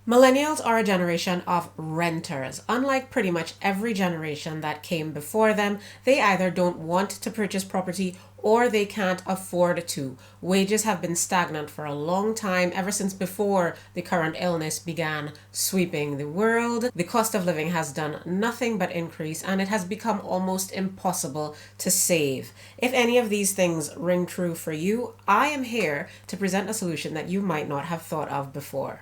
Millennials are a generation of renters. Unlike pretty much every generation that came before them, they either don't want to purchase property or they can't afford to. Wages have been stagnant for a long time, ever since before the current illness began sweeping the world. The cost of living has done nothing but increase, and it has become almost impossible to save. If any of these things ring true for you, I am here to present a solution that you might not have thought of before.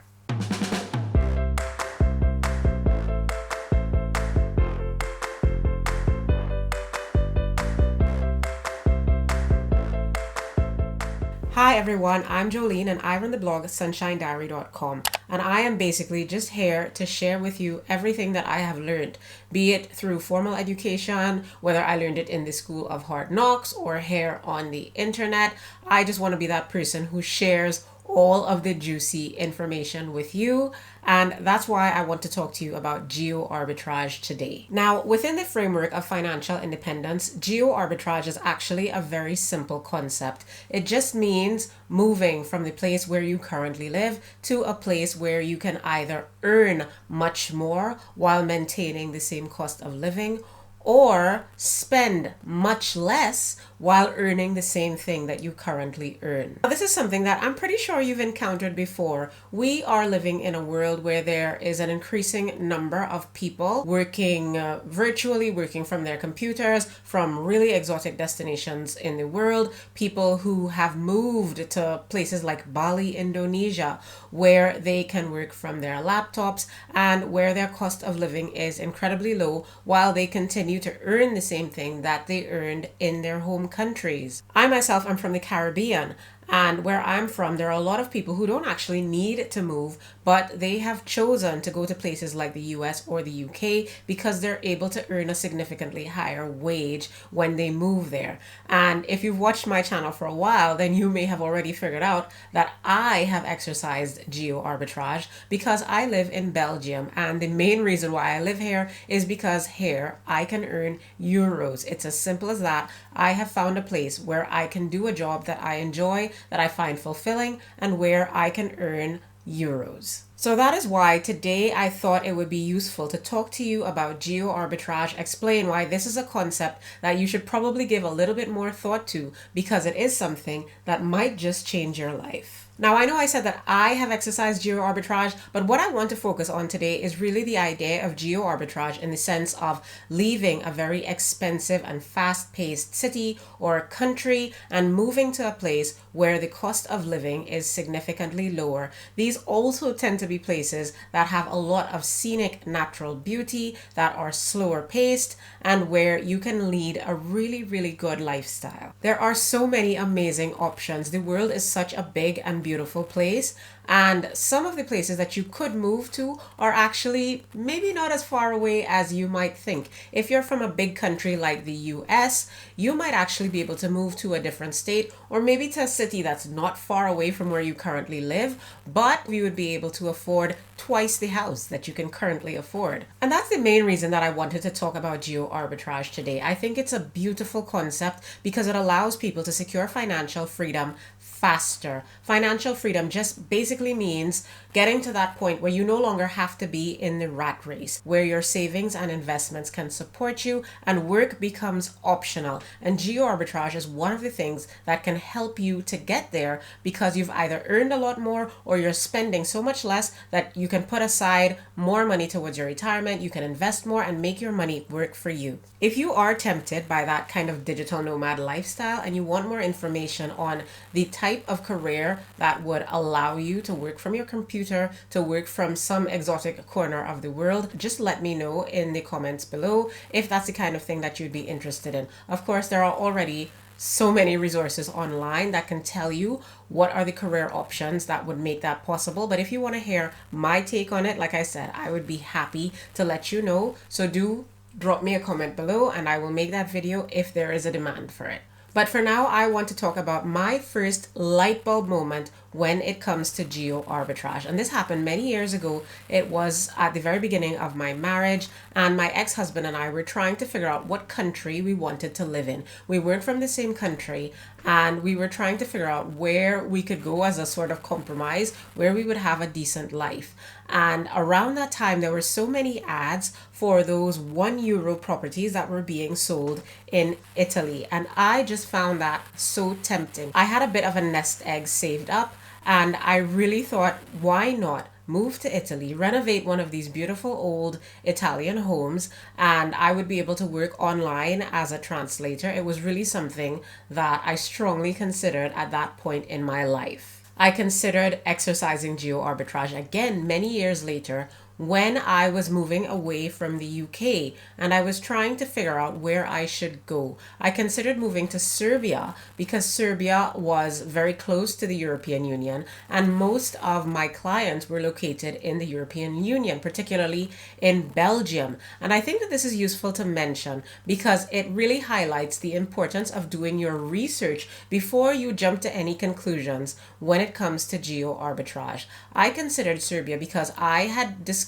Hi everyone, I'm Jolene and I run the blog sunshinediary.com, and I am basically just here to share with you everything that I have learned, be it through formal education, whether I learned it in the School of Hard Knocks or here on the internet. I just want to be that person who shares all of the juicy information with you, and that's why I want to talk to you about geoarbitrage today. Now, within the framework of financial independence, geoarbitrage is actually a very simple concept. It just means moving from the place where you currently live to a place where you can either earn much more while maintaining the same cost of living, or spend much less while earning the same thing that you currently earn. Now, this is something that I'm pretty sure you've encountered before. We are living in a world where there is an increasing number of people working virtually, working from their computers, from really exotic destinations in the world. People who have moved to places like Bali, Indonesia, where they can work from their laptops and where their cost of living is incredibly low while they continue to earn the same thing that they earned in their home countries. I myself am from the Caribbean, and where I'm from, there are a lot of people who don't actually need to move, but they have chosen to go to places like the US or the UK because they're able to earn a significantly higher wage when they move there. And if you've watched my channel for a while, then you may have already figured out that I have exercised geo-arbitrage because I live in Belgium, and the main reason why I live here is because here I can earn euros. It's as simple as that. I have found a place where I can do a job that I enjoy, that I find fulfilling, and where I can earn euros. So that is why today I thought it would be useful to talk to you about geo-arbitrage, explain why this is a concept that you should probably give a little bit more thought to, because it is something that might just change your life. Now, I know I said that I have exercised geo-arbitrage, but what I want to focus on today is really the idea of geo-arbitrage in the sense of leaving a very expensive and fast-paced city or country and moving to a place where the cost of living is significantly lower. These also tend to be places that have a lot of scenic natural beauty, that are slower paced, and where you can lead a really, really good lifestyle. There are so many amazing options. The world is such a big and beautiful place, and some of the places that you could move to are actually maybe not as far away as you might think. If you're from a big country like the US, you might actually be able to move to a different state, or maybe to a city that's not far away from where you currently live, but you would be able to afford twice the house that you can currently afford. And that's the main reason that I wanted to talk about geo-arbitrage today. I think it's a beautiful concept because it allows people to secure financial freedom faster. Financial freedom just basically means getting to that point where you no longer have to be in the rat race, where your savings and investments can support you and work becomes optional. And geo-arbitrage is one of the things that can help you to get there, because you've either earned a lot more or you're spending so much less that you can put aside more money towards your retirement, you can invest more and make your money work for you. If you are tempted by that kind of digital nomad lifestyle and you want more information on the type of career that would allow you to work from your computer, to work from some exotic corner of the world, just let me know in the comments below if that's the kind of thing that you'd be interested in. Of course, there are already so many resources online that can tell you what are the career options that would make that possible. But if you want to hear my take on it, like I said, I would be happy to let you know. So do drop me a comment below and I will make that video if there is a demand for it. But for now, I want to talk about my first light bulb moment when it comes to geo arbitrage. And this happened many years ago. It was at the very beginning of my marriage, and my ex-husband and I were trying to figure out what country we wanted to live in. We weren't from the same country, and we were trying to figure out where we could go as a sort of compromise, where we would have a decent life. And around that time, there were so many ads for those €1 properties that were being sold in Italy. And I just found that so tempting. I had a bit of a nest egg saved up, and I really thought, why not move to Italy, renovate one of these beautiful old Italian homes, and I would be able to work online as a translator. It was really something that I strongly considered at that point in my life. I considered exercising geo arbitrage again many years later when I was moving away from the UK and I was trying to figure out where I should go. I considered moving to Serbia because Serbia was very close to the European Union, and most of my clients were located in the European Union, particularly in Belgium. And I think that this is useful to mention because it really highlights the importance of doing your research before you jump to any conclusions when it comes to geo arbitrage. I considered Serbia because I had discovered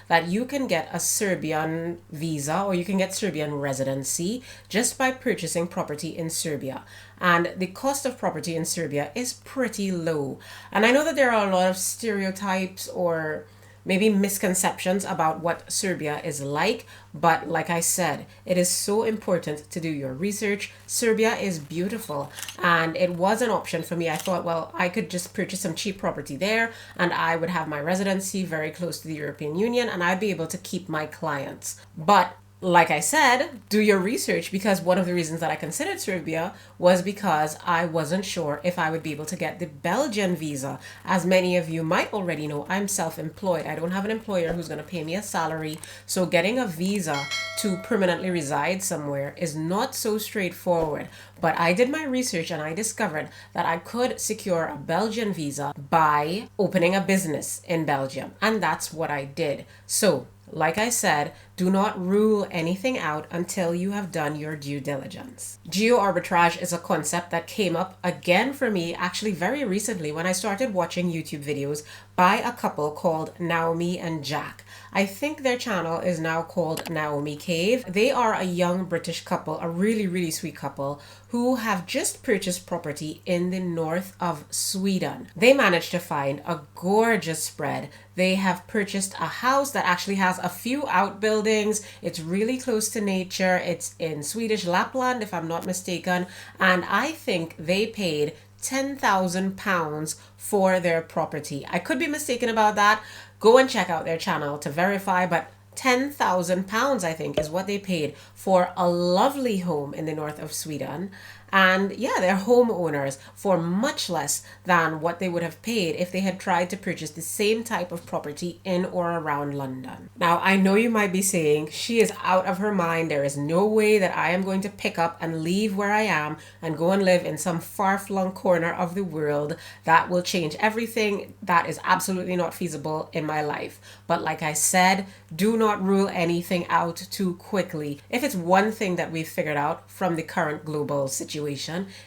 that you can get a Serbian visa or you can get Serbian residency just by purchasing property in Serbia. And the cost of property in Serbia is pretty low. And I know that there are a lot of stereotypes or maybe misconceptions about what Serbia is like, but like I said, it is so important to do your research. Serbia is beautiful, and it was an option for me. I thought, well, I could just purchase some cheap property there, and I would have my residency very close to the European Union, and I'd be able to keep my clients. But like I said, do your research, because one of the reasons that I considered Serbia was because I wasn't sure if I would be able to get the Belgian visa. As many of you might already know, I'm self-employed. I don't have an employer who's going to pay me a salary. So getting a visa to permanently reside somewhere is not so straightforward. But I did my research and I discovered that I could secure a Belgian visa by opening a business in Belgium. And that's what I did. So like I said, do not rule anything out until you have done your due diligence. Geo arbitrage is a concept that came up again for me actually very recently when I started watching YouTube videos by a couple called Naomi and Jack. I think their channel is now called Naomi Cave. They are a young British couple, a really, really sweet couple who have just purchased property in the north of Sweden. They managed to find a gorgeous spread. They have purchased a house that actually has a few outbuildings. It's really close to nature. It's in Swedish Lapland, if I'm not mistaken. And I think they paid £10,000 for their property. I could be mistaken about that. Go and check out their channel to verify, but £10,000 I think is what they paid for a lovely home in the north of Sweden. And yeah, they're homeowners for much less than what they would have paid if they had tried to purchase the same type of property in or around London. Now, I know you might be saying, she is out of her mind. There is no way that I am going to pick up and leave where I am and go and live in some far-flung corner of the world. That will change everything. That is absolutely not feasible in my life. But like I said, do not rule anything out too quickly. If it's one thing that we've figured out from the current global situation,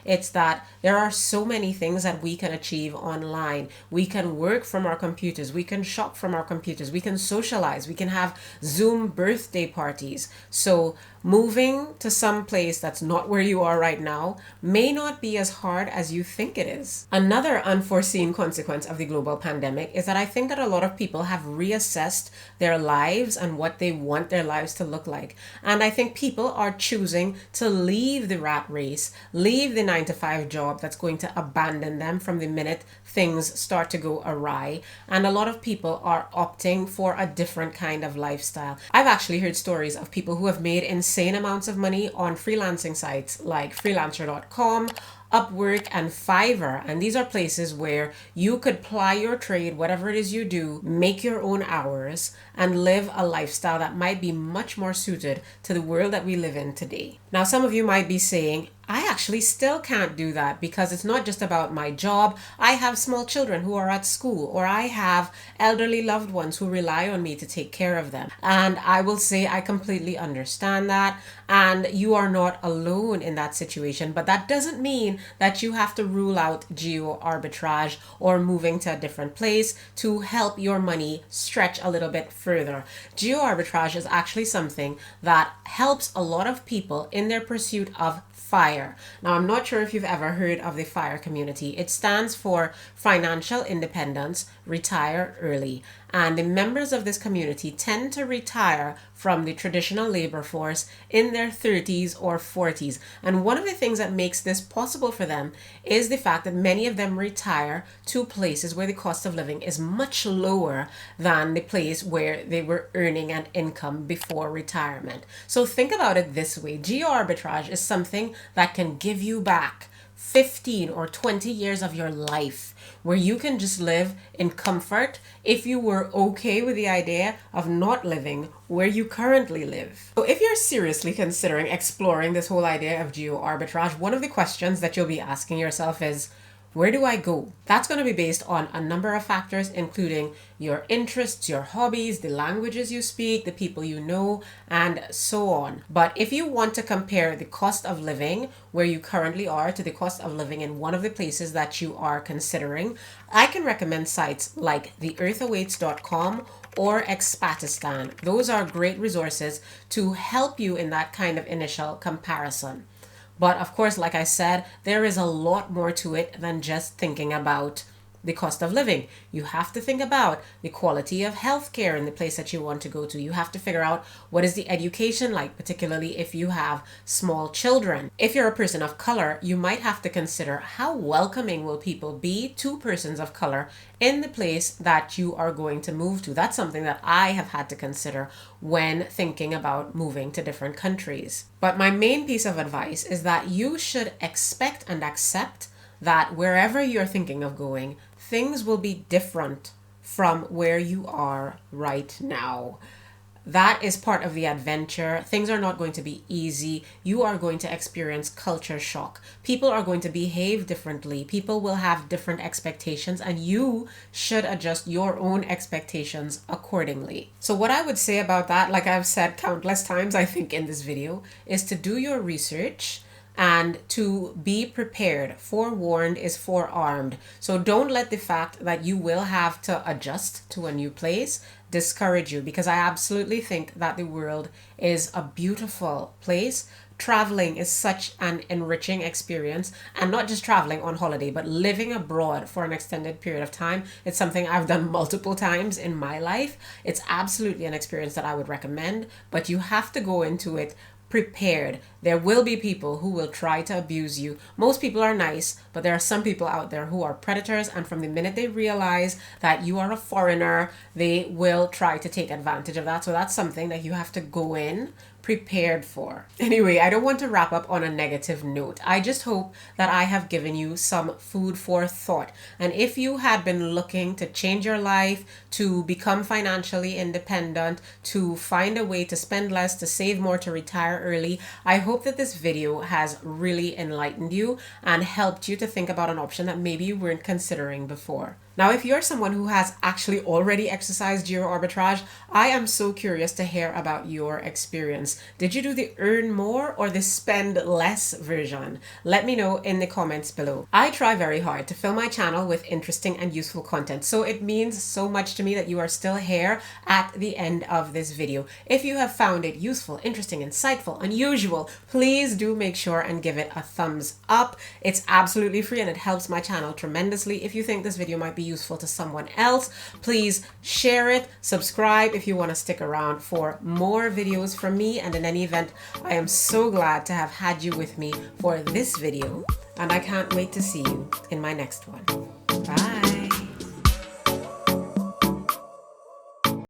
it's that there are so many things that we can achieve online. We can work from our computers, we can shop from our computers, we can socialize, we can have Zoom birthday parties. So moving to some place that's not where you are right now may not be as hard as you think it is. Another unforeseen consequence of the global pandemic is that I think that a lot of people have reassessed their lives and what they want their lives to look like. And I think people are choosing to leave the rat race, leave the 9-to-5 job that's going to abandon them from the minute things start to go awry. And a lot of people are opting for a different kind of lifestyle. I've actually heard stories of people who have made insane amounts of money on freelancing sites like freelancer.com, Upwork, and Fiverr. And these are places where you could ply your trade, whatever it is you do, make your own hours, and live a lifestyle that might be much more suited to the world that we live in today. Now, some of you might be saying, I actually still can't do that because it's not just about my job. I have small children who are at school, or I have elderly loved ones who rely on me to take care of them. And I will say I completely understand that. And you are not alone in that situation. But that doesn't mean that you have to rule out geo arbitrage or moving to a different place to help your money stretch a little bit further. Geo arbitrage is actually something that helps a lot of people in their pursuit of FIRE. Now, I'm not sure if you've ever heard of the FIRE community. It stands for Financial Independence, Retire Early. And the members of this community tend to retire from the traditional labor force in their 30s or 40s. And one of the things that makes this possible for them is the fact that many of them retire to places where the cost of living is much lower than the place where they were earning an income before retirement. So think about it this way. Geo arbitrage is something that can give you back 15 or 20 years of your life where you can just live in comfort if you were okay with the idea of not living where you currently live. So if you're seriously considering exploring this whole idea of geo arbitrage, one of the questions that you'll be asking yourself is, where do I go? That's going to be based on a number of factors, including your interests, your hobbies, the languages you speak, the people you know, and so on. But if you want to compare the cost of living where you currently are to the cost of living in one of the places that you are considering, I can recommend sites like theearthawaits.com or Expatistan. Those are great resources to help you in that kind of initial comparison. But of course, like I said, there is a lot more to it than just thinking about the cost of living. You have to think about the quality of healthcare in the place that you want to go to. You have to figure out what is the education like, particularly if you have small children. If you're a person of color, you might have to consider how welcoming will people be to persons of color in the place that you are going to move to. That's something that I have had to consider when thinking about moving to different countries. But my main piece of advice is that you should expect and accept that wherever you're thinking of going, things will be different from where you are right now. That is part of the adventure. Things are not going to be easy. You are going to experience culture shock. People are going to behave differently. People will have different expectations, and you should adjust your own expectations accordingly. So what I would say about that, like I've said countless times, I think in this video, is to do your research and to be prepared. Forewarned is forearmed. So don't let the fact that you will have to adjust to a new place discourage you, because I absolutely think that the world is a beautiful place. Traveling is such an enriching experience, and not just traveling on holiday, but living abroad for an extended period of time. It's something I've done multiple times in my life. It's absolutely an experience that I would recommend, but you have to go into it prepared. There will be people who will try to abuse you. Most people are nice, but there are some people out there who are predators, and from the minute they realize that you are a foreigner, they will try to take advantage of that. So that's something that you have to go in prepared for. Anyway, I don't want to wrap up on a negative note. I just hope that I have given you some food for thought. And if you had been looking to change your life, to become financially independent, to find a way to spend less, to save more, to retire early, I hope that this video has really enlightened you and helped you to think about an option that maybe you weren't considering before. Now, if you're someone who has actually already exercised geo arbitrage, I am so curious to hear about your experience. Did you do the earn more or the spend less version? Let me know in the comments below. I try very hard to fill my channel with interesting and useful content, so it means so much to me that you are still here at the end of this video. If you have found it useful, interesting, insightful, unusual, please do make sure and give it a thumbs up. It's absolutely free and it helps my channel tremendously. If you think this video might be useful to someone else, please share it, subscribe if you want to stick around for more videos from me. And in any event, I am so glad to have had you with me for this video, and I can't wait to see you in my next one. Bye.